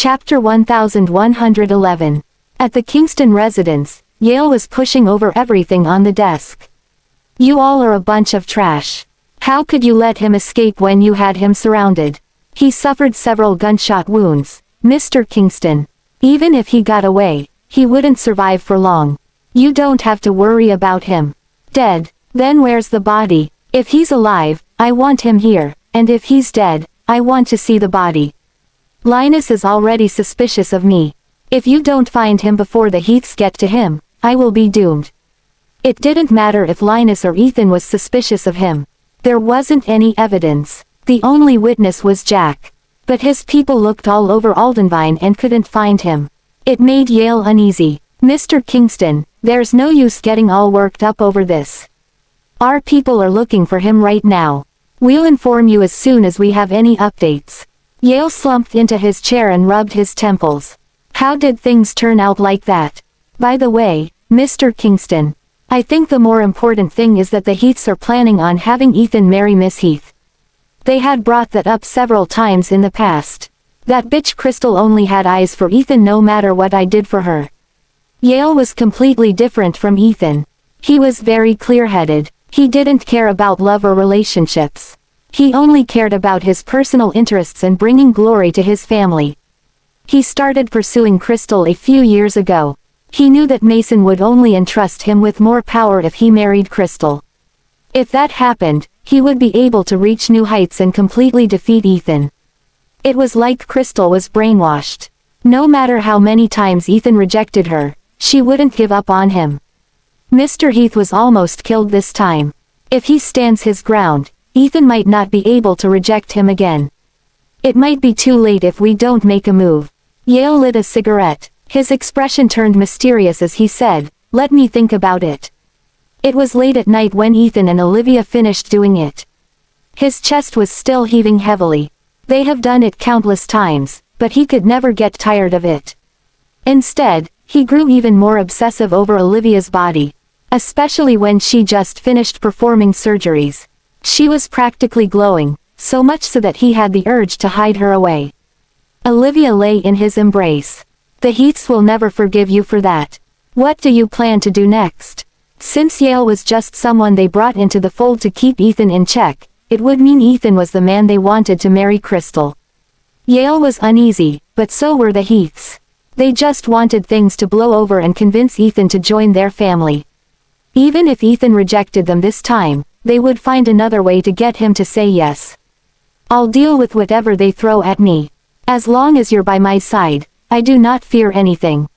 Chapter 1111. At the Kingston residence, Yale was pushing over everything on the desk. "You all are a bunch of trash. How could you let him escape when you had him surrounded? He suffered several gunshot wounds, Mr. Kingston. Even if he got away, he wouldn't survive for long. You don't have to worry about him. Dead, then where's the body? If he's alive, I want him here, and if he's dead, I want to see the body. Linus is already suspicious of me. If you don't find him before the Heaths get to him, I will be doomed." It didn't matter if Linus or Ethan was suspicious of him. There wasn't any evidence. The only witness was Jack. But his people looked all over Aldenvine and couldn't find him. It made Yale uneasy. "Mr. Kingston, there's no use getting all worked up over this. Our people are looking for him right now. We'll inform you as soon as we have any updates." Yale slumped into his chair and rubbed his temples. How did things turn out like that? "By the way, Mr. Kingston, I think the more important thing is that the Heaths are planning on having Ethan marry Miss Heath. They had brought that up several times in the past. That bitch Crystal only had eyes for Ethan no matter what I did for her." Yale was completely different from Ethan. He was very clear-headed. He didn't care about love or relationships. He only cared about his personal interests and bringing glory to his family. He started pursuing Crystal a few years ago. He knew that Mason would only entrust him with more power if he married Crystal. If that happened, he would be able to reach new heights and completely defeat Ethan. It was like Crystal was brainwashed. No matter how many times Ethan rejected her, she wouldn't give up on him. Mr. Heath was almost killed this time. If he stands his ground, Ethan might not be able to reject him again. It might be too late if we don't make a move. Yale lit a cigarette. His expression turned mysterious as he said, "Let me think about it." It was late at night when Ethan and Olivia finished doing it. His chest was still heaving heavily. They have done it countless times, but he could never get tired of it. Instead, he grew even more obsessive over Olivia's body. Especially when she just finished performing surgeries. She was practically glowing, so much so that he had the urge to hide her away. Olivia lay in his embrace. "The Heaths will never forgive you for that. What do you plan to do next?" Since Yale was just someone they brought into the fold to keep Ethan in check, it would mean Ethan was the man they wanted to marry Crystal. Yale was uneasy, but so were the Heaths. They just wanted things to blow over and convince Ethan to join their family. Even if Ethan rejected them this time, they would find another way to get him to say yes. "I'll deal with whatever they throw at me. As long as you're by my side, I do not fear anything."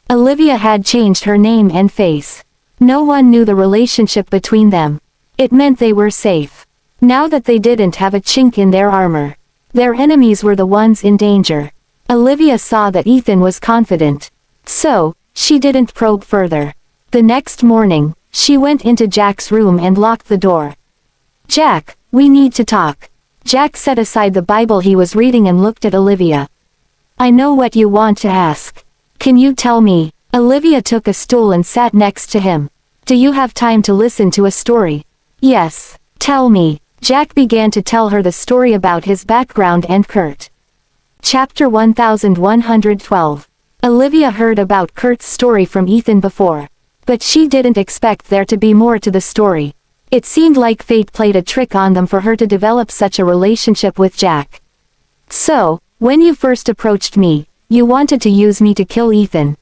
Olivia had changed her name and face. No one knew the relationship between them. It meant they were safe. Now that they didn't have a chink in their armor, their enemies were the ones in danger. Olivia saw that Ethan was confident. So, she didn't probe further. The next morning, she went into Jack's room and locked the door. "Jack, we need to talk." Jack set aside the Bible he was reading and looked at Olivia. "I know what you want to ask. Can you tell me?" Olivia took a stool and sat next to him. "Do you have time to listen to a story?" "Yes, tell me." Jack began to tell her the story about his background and Kurt. Chapter 1112. Olivia heard about Kurt's story from Ethan before. But she didn't expect there to be more to the story. It seemed like fate played a trick on them for her to develop such a relationship with Jack. "So, when you first approached me, you wanted to use me to kill Ethan.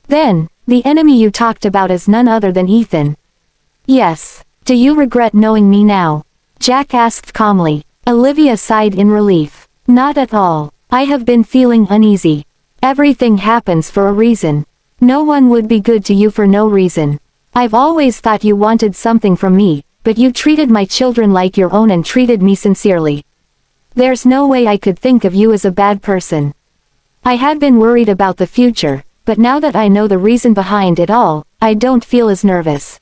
Then, the enemy you talked about is none other than Ethan." "Yes. Do you regret knowing me now?" Jack asked calmly. Olivia sighed in relief. "Not at all. I have been feeling uneasy. Everything happens for a reason. No one would be good to you for no reason. I've always thought you wanted something from me, but you treated my children like your own and treated me sincerely. There's no way I could think of you as a bad person. I had been worried about the future, but now that I know the reason behind it all, I don't feel as nervous."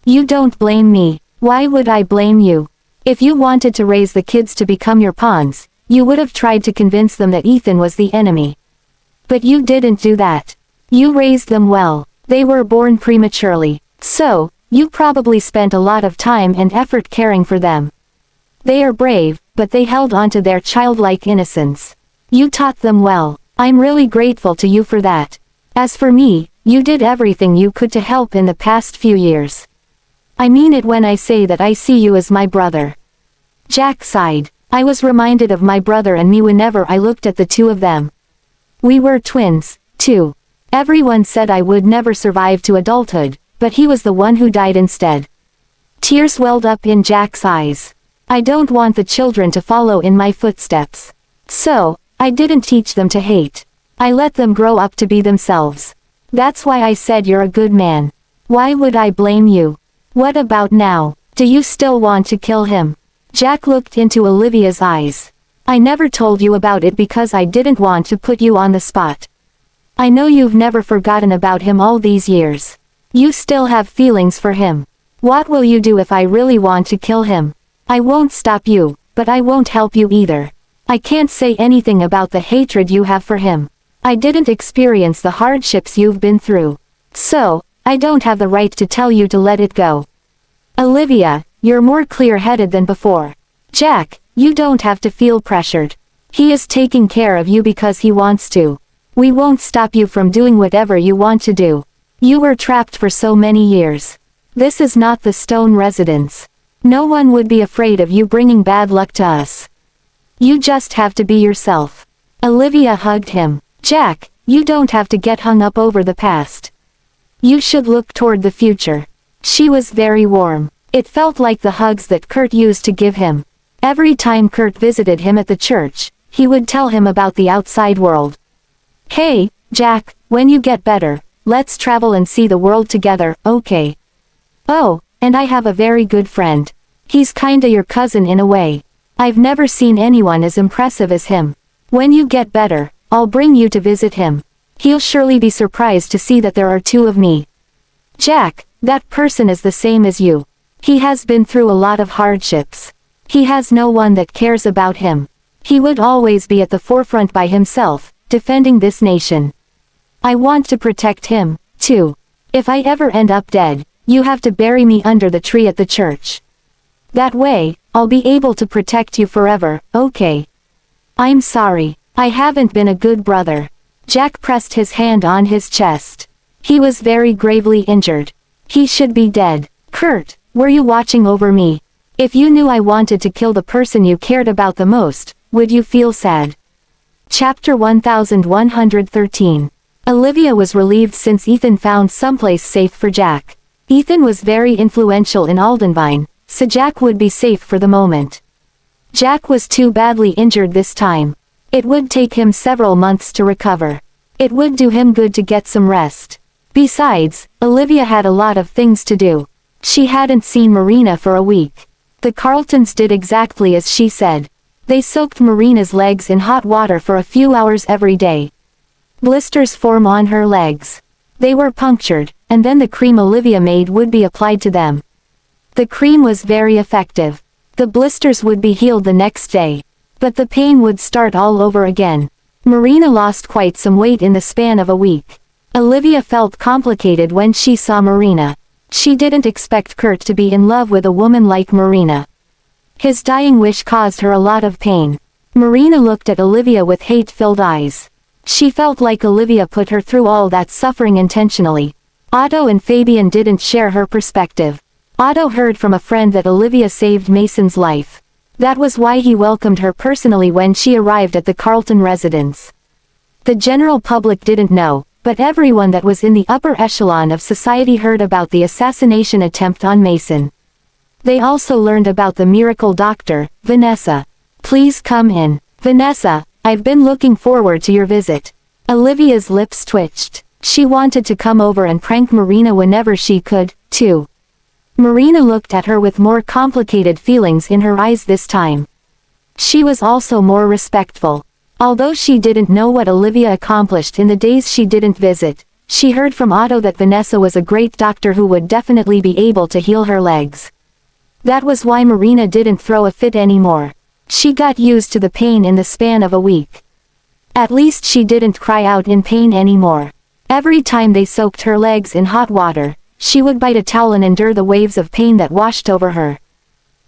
"You don't blame me. Why would I blame you? If you wanted to raise the kids to become your pawns, you would have tried to convince them that Ethan was the enemy. But you didn't do that. You raised them well. They were born prematurely. So, you probably spent a lot of time and effort caring for them. They are brave, but they held on to their childlike innocence. You taught them well. I'm really grateful to you for that. As for me, you did everything you could to help in the past few years. I mean it when I say that I see you as my brother." Jack sighed. "I was reminded of my brother and me whenever I looked at the two of them. We were twins, too. Everyone said I would never survive to adulthood, but he was the one who died instead." Tears welled up in Jack's eyes. "I don't want the children to follow in my footsteps. So, I didn't teach them to hate. I let them grow up to be themselves. That's why I said you're a good man. Why would I blame you? What about now? Do you still want to kill him?" Jack looked into Olivia's eyes. "I never told you about it because I didn't want to put you on the spot. I know you've never forgotten about him all these years. You still have feelings for him. What will you do if I really want to kill him? I won't stop you, but I won't help you either. I can't say anything about the hatred you have for him. I didn't experience the hardships you've been through. So, I don't have the right to tell you to let it go." "Olivia, you're more clear-headed than before. Jack, you don't have to feel pressured. He is taking care of you because he wants to. We won't stop you from doing whatever you want to do. You were trapped for so many years. This is not the Stone residence. No one would be afraid of you bringing bad luck to us. You just have to be yourself." Olivia hugged him. "Jack, you don't have to get hung up over the past. You should look toward the future." She was very warm. It felt like the hugs that Kurt used to give him. Every time Kurt visited him at the church, he would tell him about the outside world. "Hey, Jack, when you get better, let's travel and see the world together, okay? Oh, and I have a very good friend. He's kinda your cousin in a way. I've never seen anyone as impressive as him. When you get better, I'll bring you to visit him. He'll surely be surprised to see that there are two of me." "Jack, that person is the same as you. He has been through a lot of hardships. He has no one that cares about him. He would always be at the forefront by himself, defending this nation. I want to protect him, too. If I ever end up dead, you have to bury me under the tree at the church. That way, I'll be able to protect you forever, okay? I'm sorry, I haven't been a good brother." Jack pressed his hand on his chest. He was very gravely injured. He should be dead. "Kurt, were you watching over me? If you knew I wanted to kill the person you cared about the most, would you feel sad?" Chapter 1113. Olivia was relieved since Ethan found someplace safe for Jack. Ethan was very influential in Aldenvine, so Jack would be safe for the moment. Jack was too badly injured this time. It would take him several months to recover. It would do him good to get some rest. Besides, Olivia had a lot of things to do. She hadn't seen Marina for a week. The Carltons did exactly as she said. They soaked Marina's legs in hot water for a few hours every day. Blisters form on her legs. They were punctured, and then the cream Olivia made would be applied to them. The cream was very effective. The blisters would be healed the next day. But the pain would start all over again. Marina lost quite some weight in the span of a week. Olivia felt complicated when she saw Marina. She didn't expect Kurt to be in love with a woman like Marina. His dying wish caused her a lot of pain. Marina looked at Olivia with hate-filled eyes. She felt like Olivia put her through all that suffering intentionally. Otto and Fabian didn't share her perspective. Otto heard from a friend that Olivia saved Mason's life. That was why he welcomed her personally when she arrived at the Carlton residence. The general public didn't know, but everyone that was in the upper echelon of society heard about the assassination attempt on Mason. They also learned about the miracle doctor, Vanessa. "Please come in. Vanessa, I've been looking forward to your visit." Olivia's lips twitched. She wanted to come over and prank Marina whenever she could, too. Marina looked at her with more complicated feelings in her eyes this time. She was also more respectful. Although she didn't know what Olivia accomplished in the days she didn't visit, she heard from Otto that Vanessa was a great doctor who would definitely be able to heal her legs. That was why Marina didn't throw a fit anymore. She got used to the pain in the span of a week. At least she didn't cry out in pain anymore. Every time they soaked her legs in hot water, she would bite a towel and endure the waves of pain that washed over her.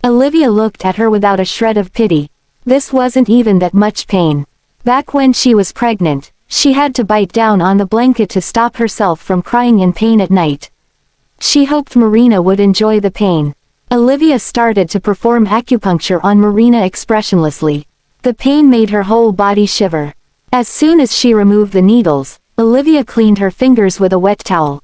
Olivia looked at her without a shred of pity. This wasn't even that much pain. Back when she was pregnant, She had to bite down on the blanket to stop herself from crying in pain at night. She hoped Marina would enjoy the pain. Olivia started to perform acupuncture on Marina expressionlessly. The pain made her whole body shiver. As soon as she removed the needles, Olivia cleaned her fingers with a wet towel.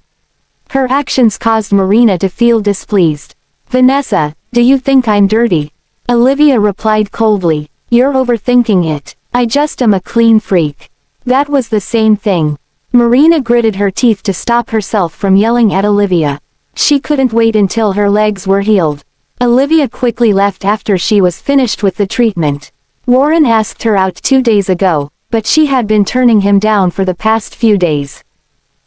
Her actions caused Marina to feel displeased. "Vanessa, do you think I'm dirty?" Olivia replied coldly. "You're overthinking it. I just am a clean freak." That was the same thing. Marina gritted her teeth to stop herself from yelling at Olivia. She couldn't wait until her legs were healed. Olivia quickly left after she was finished with the treatment. Warren asked her out 2 days ago, but she had been turning him down for the past few days.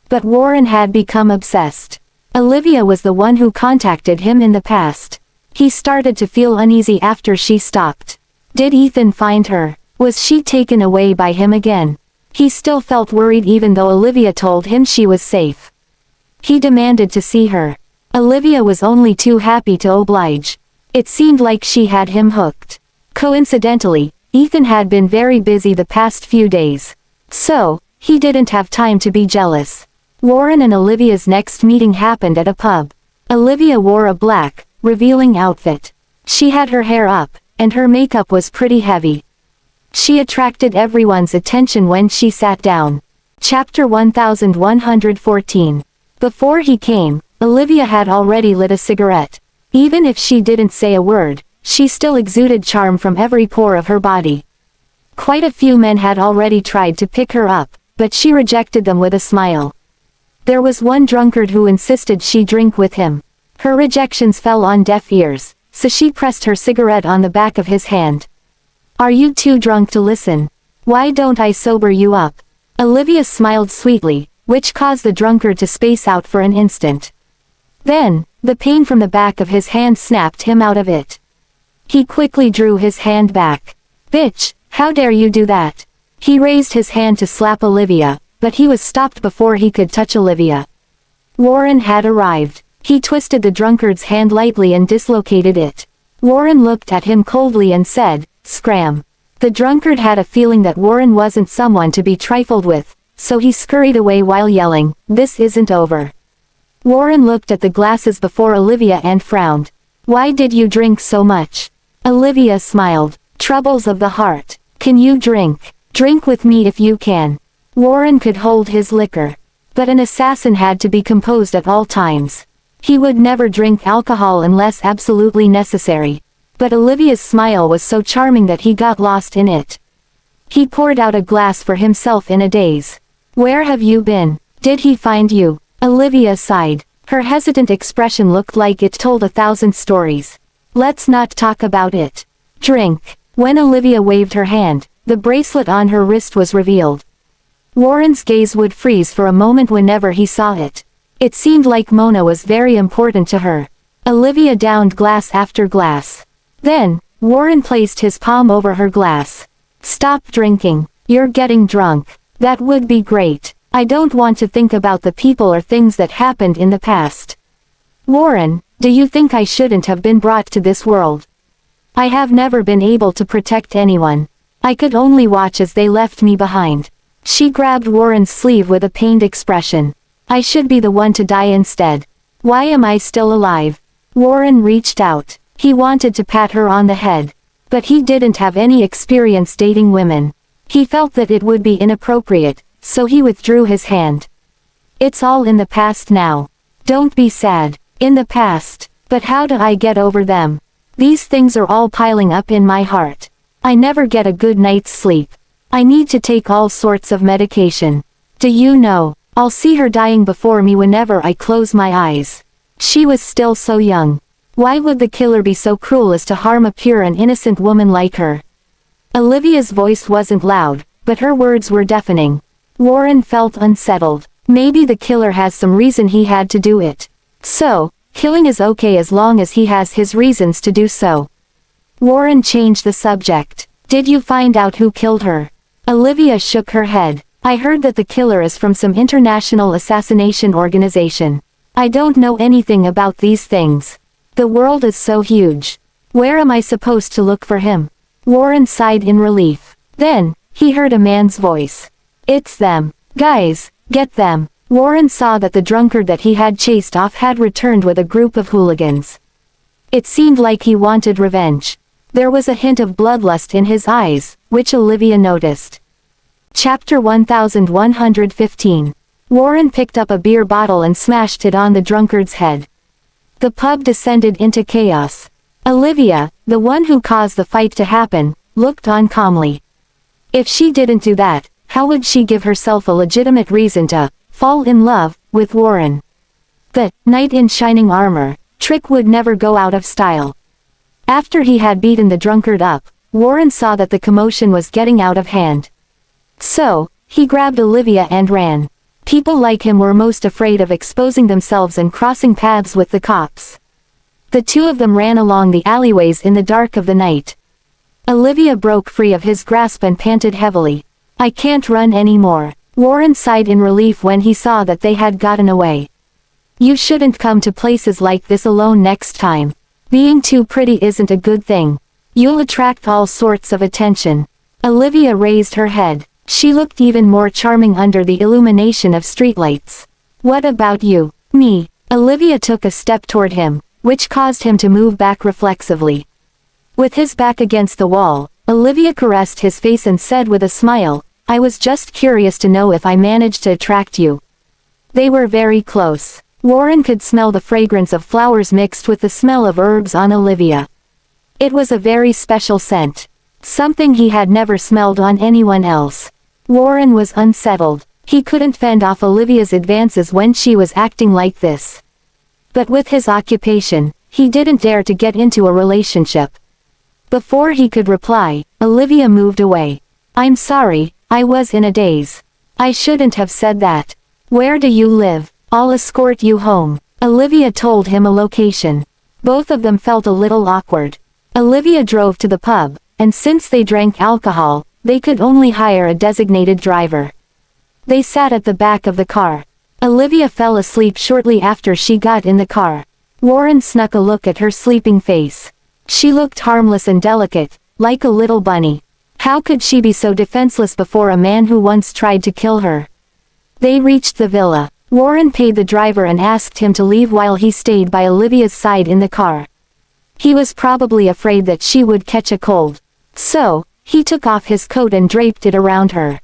But Warren had become obsessed. Olivia was the one who contacted him in the past. He started to feel uneasy after she stopped. Did Ethan find her? Was she taken away by him again? He still felt worried even though Olivia told him she was safe. He demanded to see her. Olivia was only too happy to oblige. It seemed like she had him hooked. Coincidentally, Ethan had been very busy the past few days. So, he didn't have time to be jealous. Warren and Olivia's next meeting happened at a pub. Olivia wore a black, revealing outfit. She had her hair up, and her makeup was pretty heavy. She attracted everyone's attention when she sat down. Chapter 1114. Before he came, Olivia had already lit a cigarette. Even if she didn't say a word, she still exuded charm from every pore of her body. Quite a few men had already tried to pick her up, but she rejected them with a smile. There was one drunkard who insisted she drink with him. Her rejections fell on deaf ears, so she pressed her cigarette on the back of his hand. "Are you too drunk to listen? Why don't I sober you up?" Olivia smiled sweetly, which caused the drunkard to space out for an instant. Then, the pain from the back of his hand snapped him out of it. He quickly drew his hand back. "Bitch, how dare you do that?" He raised his hand to slap Olivia, but he was stopped before he could touch Olivia. Warren had arrived. He twisted the drunkard's hand lightly and dislocated it. Warren looked at him coldly and said, "Scram." The drunkard had a feeling that Warren wasn't someone to be trifled with, so he scurried away while yelling, "This isn't over." Warren looked at the glasses before Olivia and frowned. "Why did you drink so much?" Olivia smiled. "Troubles of the heart. Can you drink? Drink with me if you can." Warren could hold his liquor. But an assassin had to be composed at all times. He would never drink alcohol unless absolutely necessary. But Olivia's smile was so charming that he got lost in it. He poured out a glass for himself in a daze. "Where have you been? Did he find you?" Olivia sighed. Her hesitant expression looked like it told 1,000 stories. "Let's not talk about it. Drink." When Olivia waved her hand, the bracelet on her wrist was revealed. Warren's gaze would freeze for a moment whenever he saw it. It seemed like Mona was very important to her. Olivia downed glass after glass. Then, Warren placed his palm over her glass. "Stop drinking. You're getting drunk." "That would be great. I don't want to think about the people or things that happened in the past." "Warren, do you think I shouldn't have been brought to this world? I have never been able to protect anyone. I could only watch as they left me behind." She grabbed Warren's sleeve with a pained expression. "I should be the one to die instead. Why am I still alive?" Warren reached out. He wanted to pat her on the head. But he didn't have any experience dating women. He felt that it would be inappropriate, so he withdrew his hand. "It's all in the past now. Don't be sad. In the past. But how do I get over them? These things are all piling up in my heart. I never get a good night's sleep. I need to take all sorts of medication. Do you know, I'll see her dying before me whenever I close my eyes." She was still so young. Why would the killer be so cruel as to harm a pure and innocent woman like her? Olivia's voice wasn't loud, but her words were deafening. Warren felt unsettled. Maybe the killer has some reason he had to do it. So, killing is okay as long as he has his reasons to do so. Warren changed the subject. "Did you find out who killed her?" Olivia shook her head. "I heard that the killer is from some international assassination organization. I don't know anything about these things. The world is so huge. Where am I supposed to look for him?" Warren sighed in relief. Then, he heard a man's voice. It's them. Guys, get them. Warren saw that the drunkard that he had chased off had returned with a group of hooligans. It seemed like he wanted revenge. There was a hint of bloodlust in his eyes, which Olivia noticed. Chapter 1115. Warren picked up a beer bottle and smashed it on the drunkard's head. The pub descended into chaos. Olivia, the one who caused the fight to happen, looked on calmly. If she didn't do that, how would she give herself a legitimate reason to fall in love with Warren? The knight in shining armor trick would never go out of style. After he had beaten the drunkard up, Warren saw that the commotion was getting out of hand. So, he grabbed Olivia and ran. People like him were most afraid of exposing themselves and crossing paths with the cops. The two of them ran along the alleyways in the dark of the night. Olivia broke free of his grasp and panted heavily. I can't run anymore. Warren sighed in relief when he saw that they had gotten away. You shouldn't come to places like this alone next time. Being too pretty isn't a good thing. You'll attract all sorts of attention. Olivia raised her head. She looked even more charming under the illumination of streetlights. What about you? Me. Olivia took a step toward him, which caused him to move back reflexively. With his back against the wall, Olivia caressed his face and said with a smile, I was just curious to know if I managed to attract you. They were very close. Warren could smell the fragrance of flowers mixed with the smell of herbs on Olivia. It was a very special scent. Something he had never smelled on anyone else. Warren was unsettled. He couldn't fend off Olivia's advances when she was acting like this. But with his occupation, he didn't dare to get into a relationship. Before he could reply, Olivia moved away. I'm sorry, I was in a daze. I shouldn't have said that. Where do you live? I'll escort you home. Olivia told him a location. Both of them felt a little awkward. Olivia drove to the pub, and since they drank alcohol, they could only hire a designated driver. They sat at the back of the car. Olivia fell asleep shortly after she got in the car. Warren snuck a look at her sleeping face. She looked harmless and delicate, like a little bunny. How could she be so defenseless before a man who once tried to kill her? They reached the villa. Warren paid the driver and asked him to leave while he stayed by Olivia's side in the car. He was probably afraid that she would catch a cold. So, he took off his coat and draped it around her.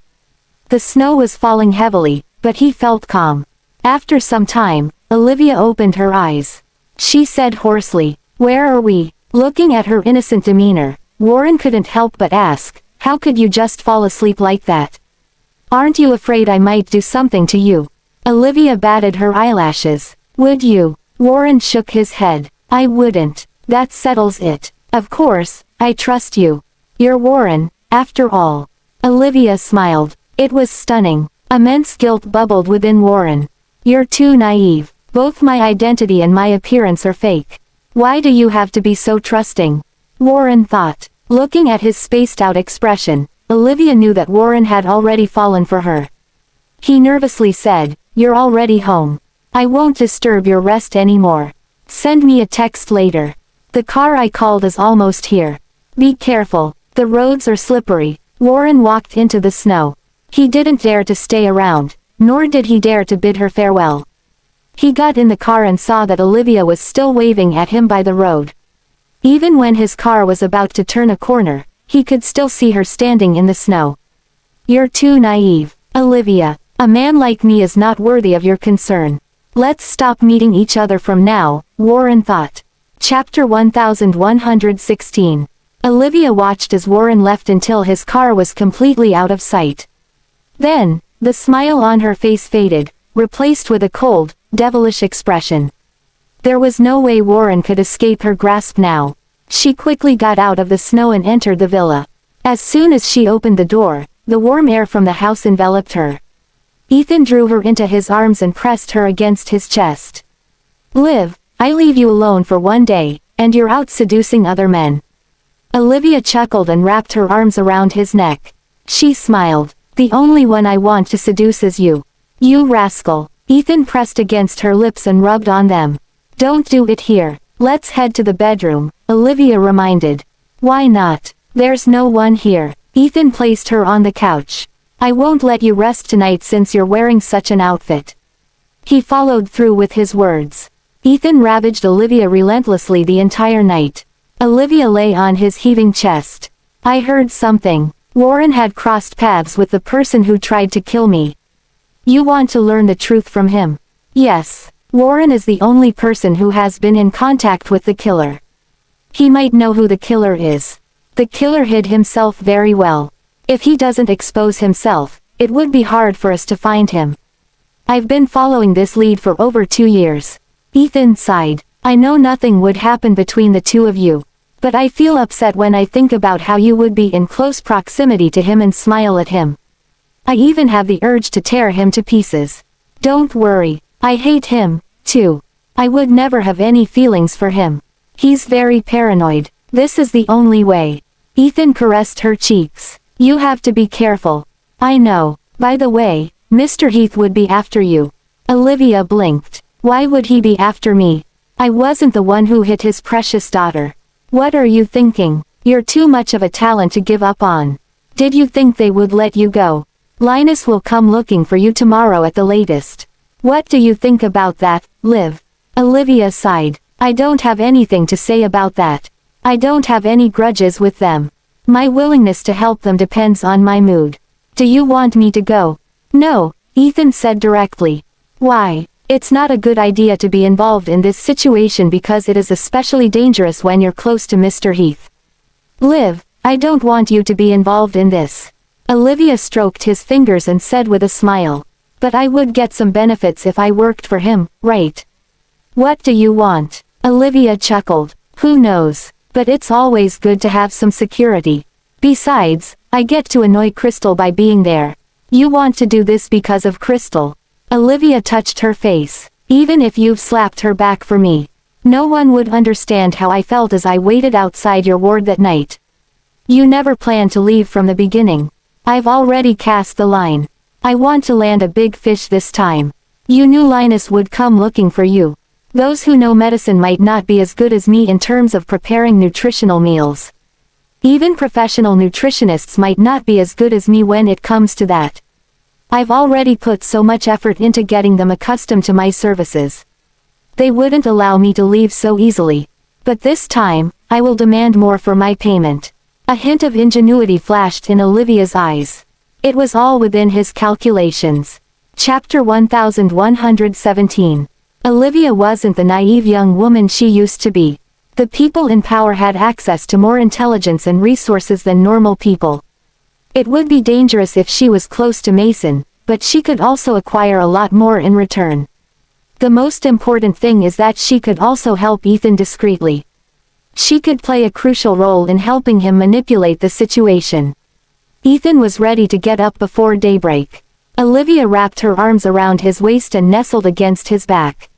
The snow was falling heavily, but he felt calm. After some time, Olivia opened her eyes. She said hoarsely, "Where are we?" Looking at her innocent demeanor, Warren couldn't help but ask, "How could you just fall asleep like that? Aren't you afraid I might do something to you?" Olivia batted her eyelashes. "Would you?" Warren shook his head. "I wouldn't. That settles it. Of course, I trust you. You're Warren, after all." Olivia smiled. It was stunning. Immense guilt bubbled within Warren. "You're too naive. Both my identity and my appearance are fake. Why do you have to be so trusting?" Warren thought. Looking at his spaced-out expression, Olivia knew that Warren had already fallen for her. He nervously said, "You're already home. I won't disturb your rest anymore. Send me a text later. The car I called is almost here. Be careful. The roads are slippery." Warren walked into the snow. He didn't dare to stay around, nor did he dare to bid her farewell. He got in the car and saw that Olivia was still waving at him by the road. Even when his car was about to turn a corner, he could still see her standing in the snow. "You're too naive, Olivia. A man like me is not worthy of your concern. Let's stop meeting each other from now," Warren thought. Chapter 1116. Olivia watched as Warren left until his car was completely out of sight. Then, the smile on her face faded, replaced with a cold, devilish expression. There was no way Warren could escape her grasp now. She quickly got out of the snow and entered the villa. As soon as she opened the door, the warm air from the house enveloped her. Ethan drew her into his arms and pressed her against his chest. "Liv, I leave you alone for one day, and you're out seducing other men." Olivia chuckled and wrapped her arms around his neck. She smiled. "The only one I want to seduce is you. You rascal." Ethan pressed against her lips and rubbed on them. "Don't do it here. Let's head to the bedroom," Olivia reminded. "Why not? There's no one here." Ethan placed her on the couch. I won't let you rest tonight since you're wearing such an outfit." He followed through with his words. Ethan ravaged Olivia relentlessly the entire night. Olivia lay on his heaving chest. "I heard something. Warren had crossed paths with the person who tried to kill me." "You want to learn the truth from him?" "Yes. Warren is the only person who has been in contact with the killer. He might know who the killer is. The killer hid himself very well. If he doesn't expose himself, it would be hard for us to find him. I've been following this lead for over 2 years." Ethan sighed. "I know nothing would happen between the two of you. But I feel upset when I think about how you would be in close proximity to him and smile at him. I even have the urge to tear him to pieces." "Don't worry. I hate him, too. I would never have any feelings for him. He's very paranoid. This is the only way." Ethan caressed her cheeks. "You have to be careful." "I know. By the way, Mr. Heath would be after you." Olivia blinked. "Why would he be after me? I wasn't the one who hit his precious daughter." "What are you thinking? You're too much of a talent to give up on. Did you think they would let you go? Linus will come looking for you tomorrow at the latest." "What do you think about that, Liv?" Olivia sighed. "I don't have anything to say about that. I don't have any grudges with them. My willingness to help them depends on my mood. Do you want me to go?" "No," Ethan said directly. "Why?" "It's not a good idea to be involved in this situation because it is especially dangerous when you're close to Mr. Heath." "Liv, I don't want you to be involved in this." Olivia stroked his fingers and said with a smile. "But I would get some benefits if I worked for him, right?" "What do you want?" Olivia chuckled. "Who knows? But it's always good to have some security. Besides, I get to annoy Crystal by being there." "You want to do this because of Crystal?" Olivia touched her face. "Even if you've slapped her back for me, no one would understand how I felt as I waited outside your ward that night. You never planned to leave from the beginning. I've already cast the line. I want to land a big fish this time. You knew Linus would come looking for you. Those who know medicine might not be as good as me in terms of preparing nutritional meals. Even professional nutritionists might not be as good as me when it comes to that. I've already put so much effort into getting them accustomed to my services. They wouldn't allow me to leave so easily. But this time, I will demand more for my payment." A hint of ingenuity flashed in Olivia's eyes. It was all within his calculations. Chapter 1117. Olivia wasn't the naive young woman she used to be. The people in power had access to more intelligence and resources than normal people. It would be dangerous if she was close to Mason, but she could also acquire a lot more in return. The most important thing is that she could also help Ethan discreetly. She could play a crucial role in helping him manipulate the situation. Ethan was ready to get up before daybreak. Olivia wrapped her arms around his waist and nestled against his back.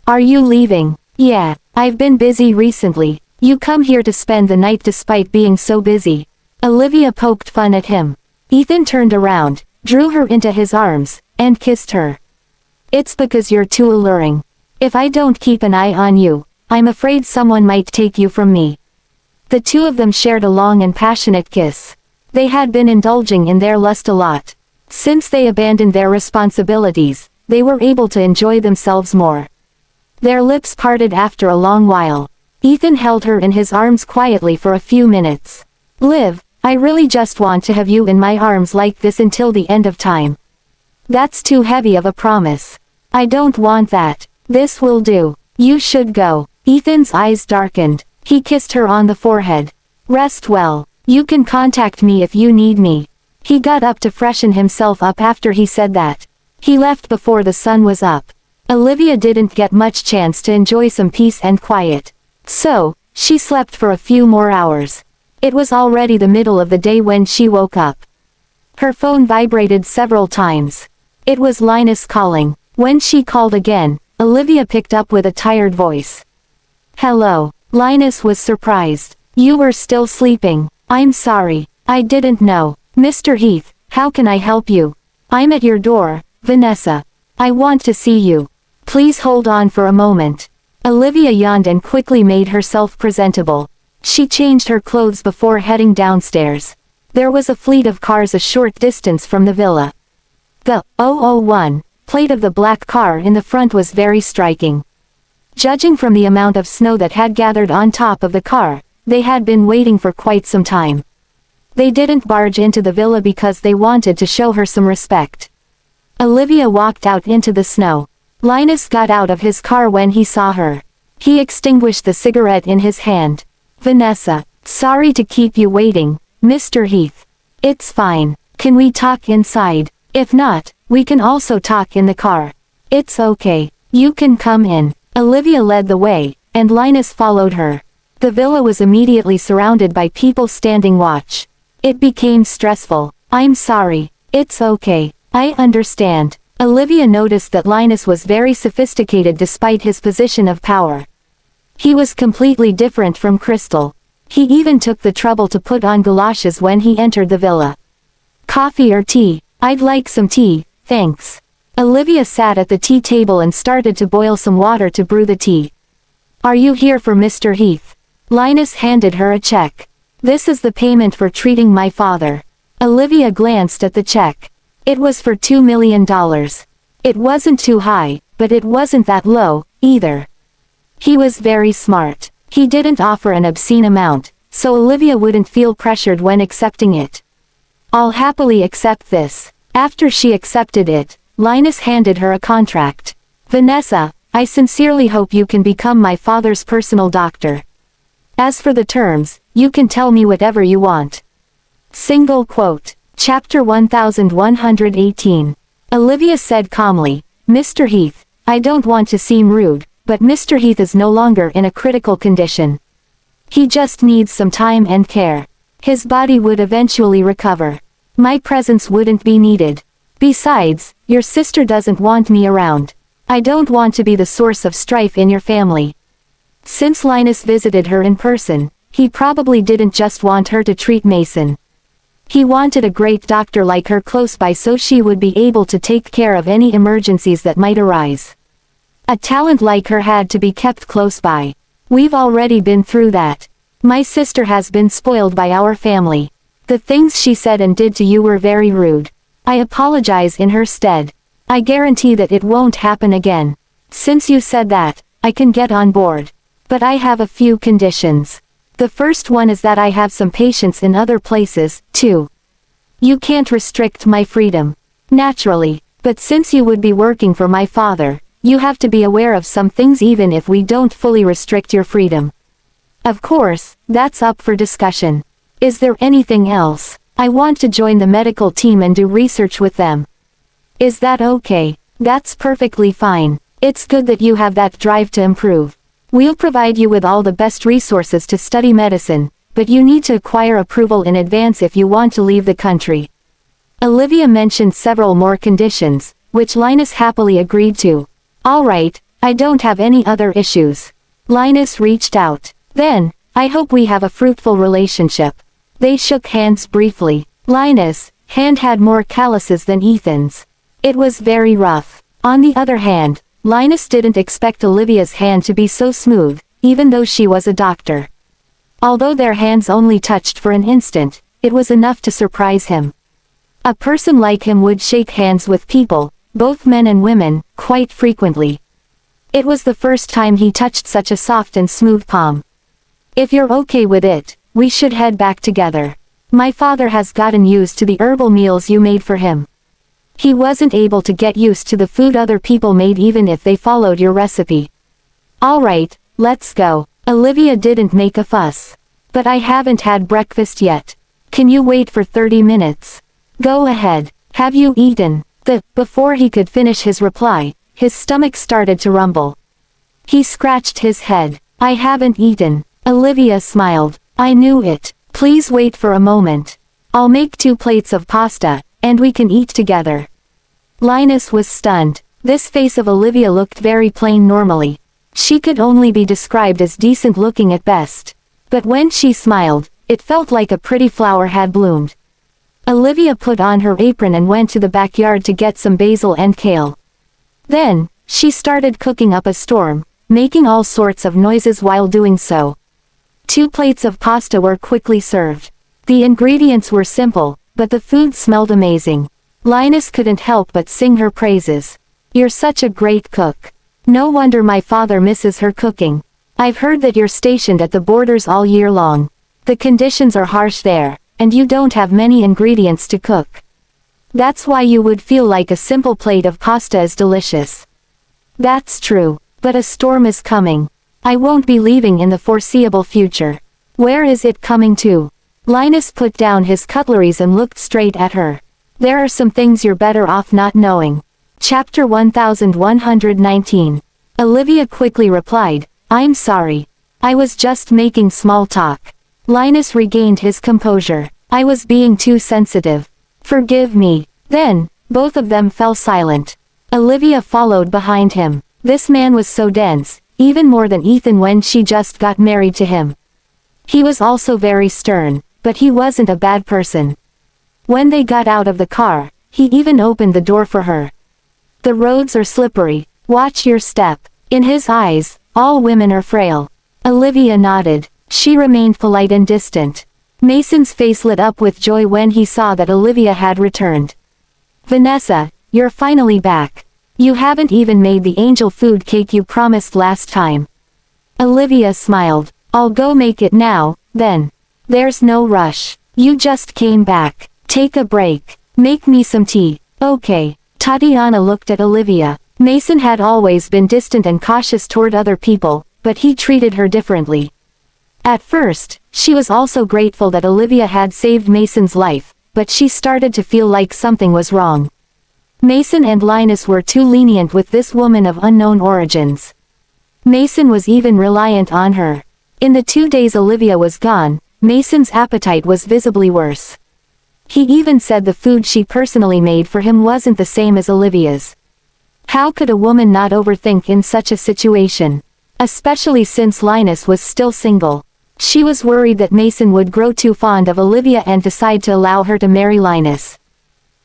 "Are you leaving?" "Yeah, I've been busy recently. You come here to spend the night despite being so busy." Olivia poked fun at him. Ethan turned around, drew her into his arms, and kissed her. "It's because you're too alluring. If I don't keep an eye on you, I'm afraid someone might take you from me." The two of them shared a long and passionate kiss. They had been indulging in their lust a lot. Since they abandoned their responsibilities, they were able to enjoy themselves more. Their lips parted after a long while. Ethan held her in his arms quietly for a few minutes. "Liv, I really just want to have you in my arms like this until the end of time." "That's too heavy of a promise." "I don't want that. This will do. You should go." Ethan's eyes darkened. He kissed her on the forehead. "Rest well. You can contact me if you need me." He got up to freshen himself up after he said that. He left before the sun was up. Olivia didn't get much chance to enjoy some peace and quiet. So, she slept for a few more hours. It was already the middle of the day when she woke up. Her phone vibrated several times. It was Linus calling. When she called again, Olivia picked up with a tired voice. "Hello." Linus was surprised. "You were still sleeping. I'm sorry. I didn't know." "Mr. Heath, how can I help you?" "I'm at your door, Vanessa. I want to see you. Please hold on for a moment." Olivia yawned and quickly made herself presentable. She changed her clothes before heading downstairs. There was a fleet of cars a short distance from the villa. The 001 plate of the black car in the front was very striking. Judging from the amount of snow that had gathered on top of the car, they had been waiting for quite some time. They didn't barge into the villa because they wanted to show her some respect. Olivia walked out into the snow. Linus got out of his car when he saw her. He extinguished the cigarette in his hand. Vanessa, sorry to keep you waiting, Mr. Heath. It's fine. Can we talk inside? If not, we can also talk in the car. It's okay. You can come in. Olivia led the way, and Linus followed her. The villa was immediately surrounded by people standing watch. It became stressful. I'm sorry. It's okay. I understand. Olivia noticed that Linus was very sophisticated despite his position of power. He was completely different from Crystal. He even took the trouble to put on galoshes when he entered the villa. Coffee or tea? I'd like some tea, thanks. Olivia sat at the tea table and started to boil some water to brew the tea. Are you here for Mr. Heath? Linus handed her a check. This is the payment for treating my father. Olivia glanced at the check. It was for $2 million. It wasn't too high, but it wasn't that low, either. He was very smart. He didn't offer an obscene amount, so Olivia wouldn't feel pressured when accepting it. I'll happily accept this. After she accepted it, Linus handed her a contract. Vanessa, I sincerely hope you can become my father's personal doctor. As for the terms, you can tell me whatever you want. Single quote. Chapter 1118. Olivia said calmly, Mr. Heath, I don't want to seem rude, but Mr. Heath is no longer in a critical condition. He just needs some time and care. His body would eventually recover. My presence wouldn't be needed. Besides, your sister doesn't want me around. I don't want to be the source of strife in your family. Since Linus visited her in person, he probably didn't just want her to treat Mason. He wanted a great doctor like her close by so she would be able to take care of any emergencies that might arise. A talent like her had to be kept close by. We've already been through that. My sister has been spoiled by our family. The things she said and did to you were very rude. I apologize in her stead. I guarantee that it won't happen again. Since you said that, I can get on board. But I have a few conditions. The first one is that I have some patients in other places, too. You can't restrict my freedom. Naturally, but since you would be working for my father, you have to be aware of some things even if we don't fully restrict your freedom. Of course, that's up for discussion. Is there anything else? I want to join the medical team and do research with them. Is that okay? That's perfectly fine. It's good that you have that drive to improve. We'll provide you with all the best resources to study medicine, but you need to acquire approval in advance if you want to leave the country. Olivia mentioned several more conditions, which Linus happily agreed to. All right, I don't have any other issues. Linus reached out. Then, I hope we have a fruitful relationship. They shook hands briefly. Linus' hand had more calluses than Ethan's. It was very rough. On the other hand, Linus didn't expect Olivia's hand to be so smooth, even though she was a doctor. Although their hands only touched for an instant, it was enough to surprise him. A person like him would shake hands with people, both men and women, quite frequently. It was the first time he touched such a soft and smooth palm. If you're okay with it, we should head back together. My father has gotten used to the herbal meals you made for him. He wasn't able to get used to the food other people made even if they followed your recipe. All right, let's go. Olivia didn't make a fuss. But I haven't had breakfast yet. Can you wait for 30 minutes? Go ahead. Have you eaten? Before he could finish his reply, his stomach started to rumble. He scratched his head. I haven't eaten. Olivia smiled. I knew it. Please wait for a moment. I'll make 2 plates of pasta, and we can eat together. Linus was stunned. This face of Olivia looked very plain normally. She could only be described as decent looking at best. But when she smiled, it felt like a pretty flower had bloomed. Olivia put on her apron and went to the backyard to get some basil and kale. Then, she started cooking up a storm, making all sorts of noises while doing so. 2 plates of pasta were quickly served. The ingredients were simple, but the food smelled amazing. Linus couldn't help but sing her praises. "You're such a great cook. No wonder my father misses her cooking. I've heard that you're stationed at the borders all year long. The conditions are harsh there, and you don't have many ingredients to cook. That's why you would feel like a simple plate of pasta is delicious." "That's true, but a storm is coming. I won't be leaving in the foreseeable future." "Where is it coming to?" Linus put down his cutleries and looked straight at her. "There are some things you're better off not knowing." Chapter 1119. Olivia quickly replied, "I'm sorry. I was just making small talk." Linus regained his composure. "I was being too sensitive. Forgive me." Then, both of them fell silent. Olivia followed behind him. This man was so dense, even more than Ethan when she just got married to him. He was also very stern, but he wasn't a bad person. When they got out of the car, he even opened the door for her. "The roads are slippery. Watch your step." In his eyes, all women are frail. Olivia nodded. She remained polite and distant. Mason's face lit up with joy when he saw that Olivia had returned. "Vanessa, you're finally back. You haven't even made the angel food cake you promised last time." Olivia smiled. "I'll go make it now, then. There's no rush. You just came back. Take a break. Make me some tea." "Okay." Tatiana looked at Olivia. Mason had always been distant and cautious toward other people, but he treated her differently. At first, she was also grateful that Olivia had saved Mason's life, but she started to feel like something was wrong. Mason and Linus were too lenient with this woman of unknown origins. Mason was even reliant on her. In the 2 days Olivia was gone, Mason's appetite was visibly worse. He even said the food she personally made for him wasn't the same as Olivia's. How could a woman not overthink in such a situation? Especially since Linus was still single. She was worried that Mason would grow too fond of Olivia and decide to allow her to marry Linus.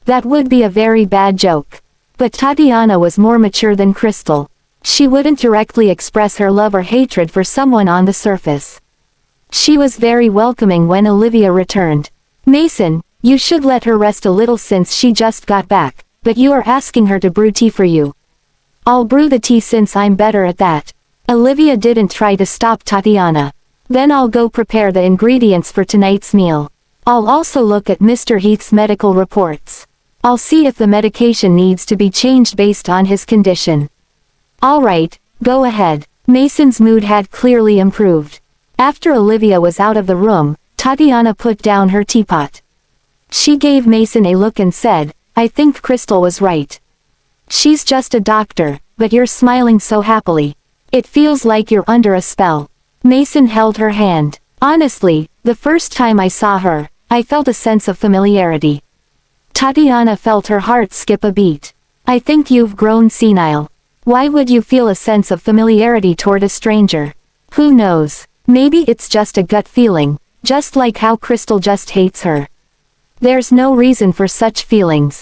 That would be a very bad joke. But Tatiana was more mature than Crystal. She wouldn't directly express her love or hatred for someone on the surface. She was very welcoming when Olivia returned. "Mason, you should let her rest a little since she just got back, but you are asking her to brew tea for you." "I'll brew the tea since I'm better at that." Olivia didn't try to stop Tatiana. "Then I'll go prepare the ingredients for tonight's meal. I'll also look at Mr. Heath's medical reports. I'll see if the medication needs to be changed based on his condition." "All right, go ahead." Mason's mood had clearly improved. After Olivia was out of the room, Tatiana put down her teapot. She gave Mason a look and said, "I think Crystal was right. She's just a doctor, but you're smiling so happily. It feels like you're under a spell." Mason held her hand. "Honestly, the first time I saw her, I felt a sense of familiarity." Tatiana felt her heart skip a beat. "I think you've grown senile. Why would you feel a sense of familiarity toward a stranger? Who knows? Maybe it's just a gut feeling, just like how Crystal just hates her. There's no reason for such feelings.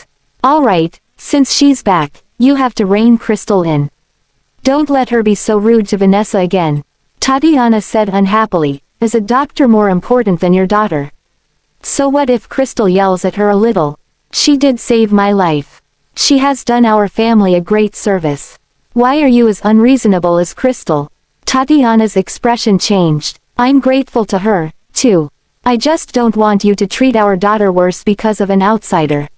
All right, since she's back, you have to rein Crystal in. Don't let her be so rude to Vanessa again." Tatiana said unhappily, "Is a doctor more important than your daughter? So what if Crystal yells at her a little? She did save my life. She has done our family a great service. Why are you as unreasonable as Crystal?" Tatiana's expression changed. "I'm grateful to her, too. I just don't want you to treat our daughter worse because of an outsider.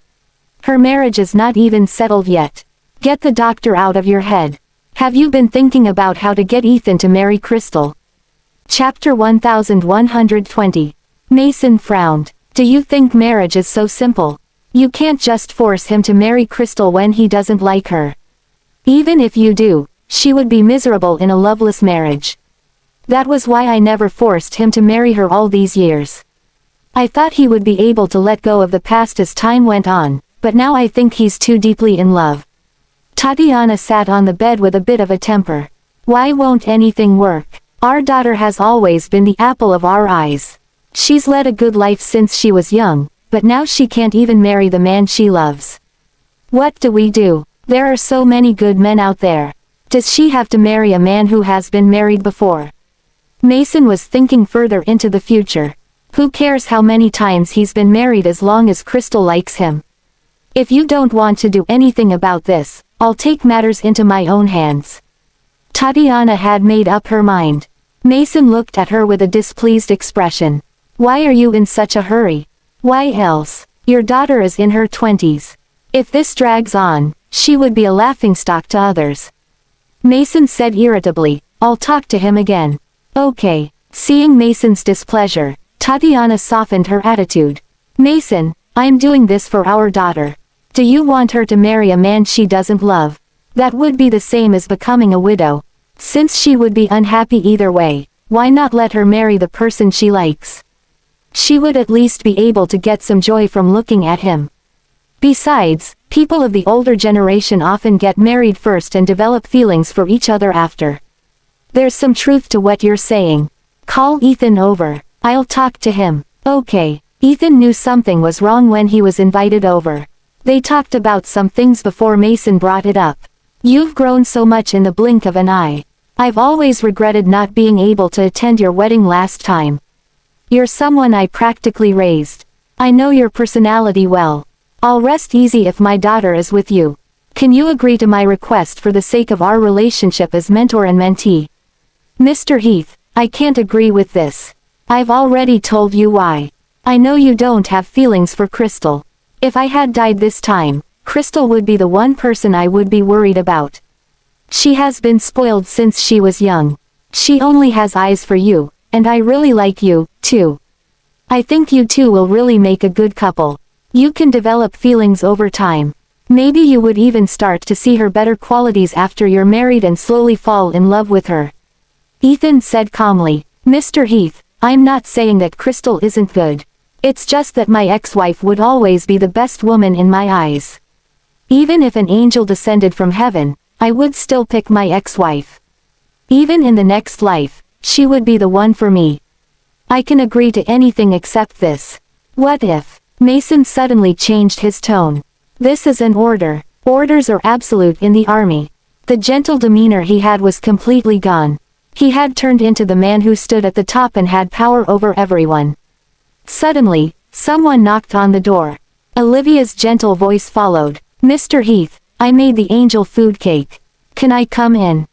Her marriage is not even settled yet. Get the doctor out of your head. Have you been thinking about how to get Ethan to marry Crystal?" Chapter 1120. Mason frowned. "Do you think marriage is so simple? You can't just force him to marry Crystal when he doesn't like her. Even if you do, she would be miserable in a loveless marriage. That was why I never forced him to marry her all these years. I thought he would be able to let go of the past as time went on, but now I think he's too deeply in love." Tatiana sat on the bed with a bit of a temper. "Why won't anything work? Our daughter has always been the apple of our eyes. She's led a good life since she was young, but now she can't even marry the man she loves. What do we do? There are so many good men out there. Does she have to marry a man who has been married before?" Mason was thinking further into the future. Who cares how many times he's been married as long as Crystal likes him? If you don't want to do anything about this, I'll take matters into my own hands. Tatiana had made up her mind. Mason looked at her with a displeased expression. Why are you in such a hurry? Why else? Your daughter is in her 20s. If this drags on, she would be a laughingstock to others. Mason said irritably, I'll talk to him again. Okay. Seeing Mason's displeasure, Tatiana softened her attitude. Mason, I'm doing this for our daughter. Do you want her to marry a man she doesn't love? That would be the same as becoming a widow. Since she would be unhappy either way, why not let her marry the person she likes? She would at least be able to get some joy from looking at him. Besides, people of the older generation often get married first and develop feelings for each other after. There's some truth to what you're saying. Call Ethan over. I'll talk to him. Okay. Ethan knew something was wrong when he was invited over. They talked about some things before Mason brought it up. You've grown so much in the blink of an eye. I've always regretted not being able to attend your wedding last time. You're someone I practically raised. I know your personality well. I'll rest easy if my daughter is with you. Can you agree to my request for the sake of our relationship as mentor and mentee? Mr. Heath, I can't agree with this. I've already told you why. I know you don't have feelings for Crystal. If I had died this time, Crystal would be the one person I would be worried about. She has been spoiled since she was young. She only has eyes for you, and I really like you, too. I think you two will really make a good couple. You can develop feelings over time. Maybe you would even start to see her better qualities after you're married and slowly fall in love with her. Ethan said calmly, Mr. Heath, I'm not saying that Crystal isn't good. It's just that my ex-wife would always be the best woman in my eyes. Even if an angel descended from heaven, I would still pick my ex-wife. Even in the next life, she would be the one for me. I can agree to anything except this. What if? Mason suddenly changed his tone. This is an order. Orders are absolute in the army. The gentle demeanor he had was completely gone. He had turned into the man who stood at the top and had power over everyone. Suddenly, someone knocked on the door. Olivia's gentle voice followed. Mr. Heath, I made the angel food cake. Can I come in?